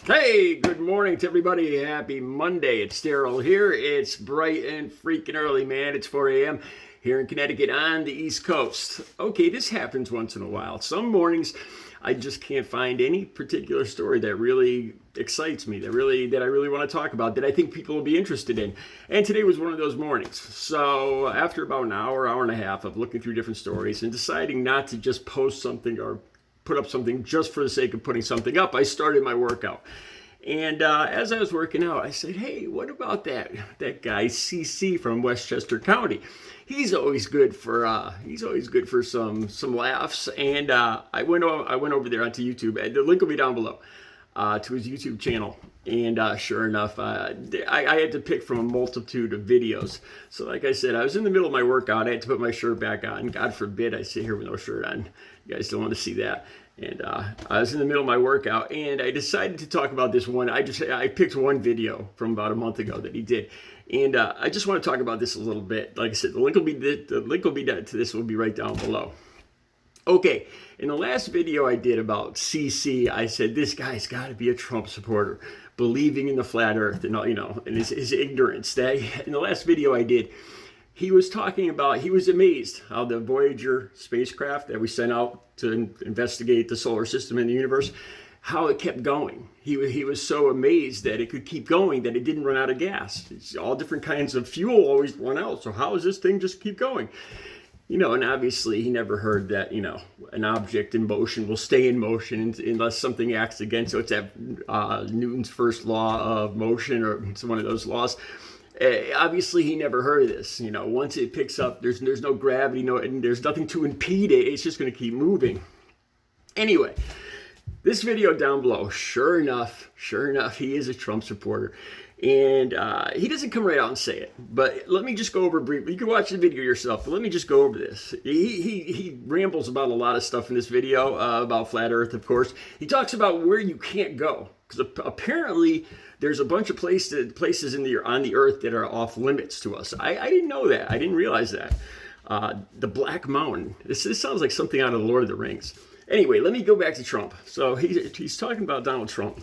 Hey, good morning to everybody. Happy Monday. It's Daryl here. It's bright and freaking early, man. It's 4 a.m. here in Connecticut on the East Coast. Okay, this happens once in a while. Some mornings I just can't find any particular story that really excites me, that I really want to talk about, that I think people will be interested in. And today was one of those mornings. So after about an hour and a half of looking through different stories and deciding not to just post something or put up something just for the sake of putting something up, I started my workout. And as I was working out, I said, "Hey, what about that guy CC from Westchester County? He's always good for some laughs." And I went over there onto YouTube. The link will be down below to his YouTube channel. And sure enough, I had to pick from a multitude of videos. So like I said, I was in the middle of my workout. I had to put my shirt back on. God forbid I sit here with no shirt on. You guys don't want to see that. And I was in the middle of my workout, and I decided to talk about this one. I picked one video from about a month ago that he did, and I just want to talk about this a little bit. Like I said, the link to this will be right down below. Okay, in the last video I did about CC, I said this guy's got to be a Trump supporter, believing in the flat Earth and and his ignorance. That in the last video I did, he was talking about, he was amazed how the Voyager spacecraft that we sent out to investigate the solar system and the universe, how it kept going. He was so amazed that it could keep going, that it didn't run out of gas. All different kinds of fuel always run out. So how does this thing just keep going? And obviously he never heard that, an object in motion will stay in motion unless something acts against it. So it's that Newton's first law of motion, or it's one of those laws. Obviously he never heard of this. Once it picks up, there's no gravity, and there's nothing to impede it. It's just going to keep moving. Anyway, this video down below, sure enough, he is a Trump supporter. And he doesn't come right out and say it, but let me just go over briefly. You can watch the video yourself, but let me just go over this. He rambles about a lot of stuff in this video, about flat Earth, of course. He talks about where you can't go, because apparently there's a bunch of places on the Earth that are off limits to us. I didn't know that. I didn't realize that. The Black Mountain. This sounds like something out of the Lord of the Rings. Anyway, let me go back to Trump. So he's talking about Donald Trump.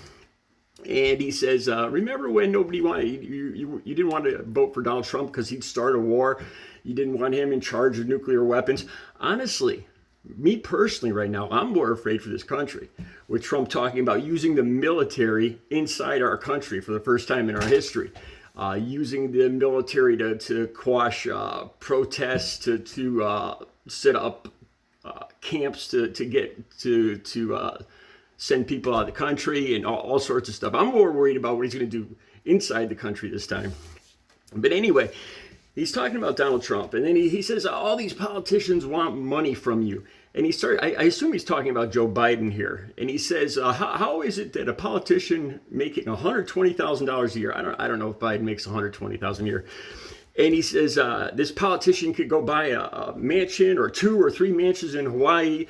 And he says, remember when nobody wanted, you didn't want to vote for Donald Trump because he'd start a war? You didn't want him in charge of nuclear weapons? Honestly, me personally right now, I'm more afraid for this country, with Trump talking about using the military inside our country for the first time in our history. Using the military to quash protests, to set up camps to send people out of the country, and all sorts of stuff. I'm more worried about what he's going to do inside the country this time. But anyway, he's talking about Donald Trump, and then he says all these politicians want money from you. And I assume he's talking about Joe Biden here. And he says, how is it that a politician making $120,000 a year? I don't know if Biden makes $120,000 a year. And he says this politician could go buy a mansion or 2 or 3 mansions in Hawaii.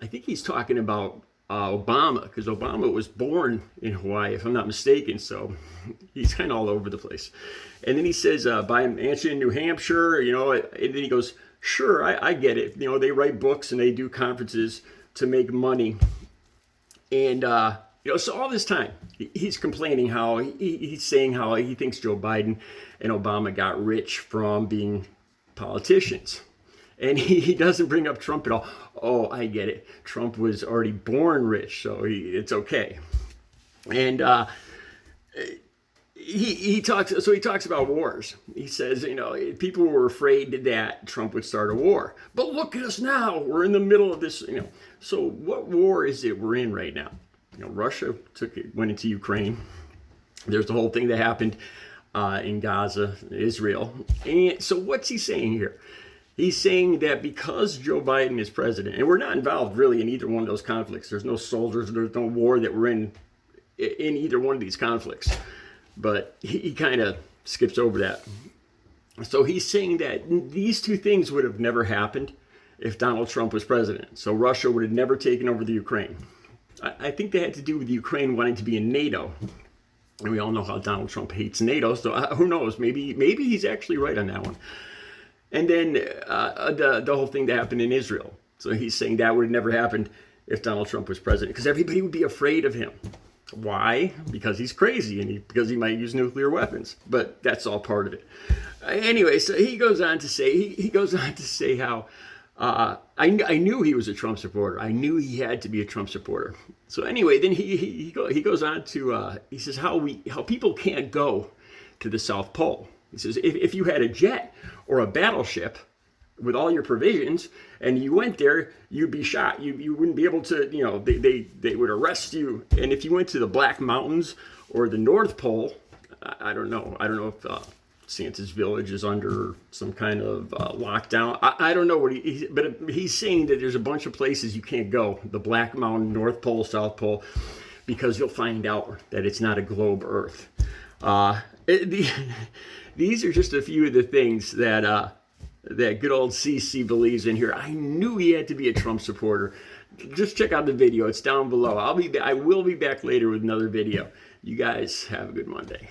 I think he's talking about Obama, because Obama was born in Hawaii, if I'm not mistaken. So he's kind of all over the place. And then he says, buy a mansion in New Hampshire, and then he goes, sure, I get it. They write books and they do conferences to make money. And, so all this time he's complaining how he's saying how he thinks Joe Biden and Obama got rich from being politicians. And he doesn't bring up Trump at all. Oh, I get it. Trump was already born rich, so it's okay. And he talks about wars. He says, people were afraid that Trump would start a war. But look at us now. We're in the middle of this, So what war is it we're in right now? Russia went into Ukraine. There's the whole thing that happened in Gaza, Israel. And so what's he saying here? He's saying that because Joe Biden is president, and we're not involved really in either one of those conflicts. There's no soldiers, there's no war that we're in either one of these conflicts. But he kind of skips over that. So he's saying that these two things would have never happened if Donald Trump was president. So Russia would have never taken over the Ukraine. I think they had to do with the Ukraine wanting to be in NATO. And we all know how Donald Trump hates NATO. So who knows? Maybe he's actually right on that one. And then the whole thing that happened in Israel. So he's saying that would have never happened if Donald Trump was president, because everybody would be afraid of him. Why? Because he's crazy and because he might use nuclear weapons. But that's all part of it. Anyway, so he goes on to say how I knew he was a Trump supporter. I knew he had to be a Trump supporter. So anyway, then he goes on to he says how people can't go to the South Pole. He says if you had a jet or a battleship with all your provisions and you went there, you'd be shot. You wouldn't be able to, they would arrest you. And if you went to the Black Mountains or the North Pole, I don't know if Santa's Village is under some kind of lockdown. I don't know but he's saying that there's a bunch of places you can't go, the Black Mountain, North Pole, South Pole, because you'll find out that it's not a globe Earth. These are just a few of the things that good old CC believes in here. I knew he had to be a Trump supporter. Just check out the video. It's down below. I will be back later with another video. You guys have a good Monday.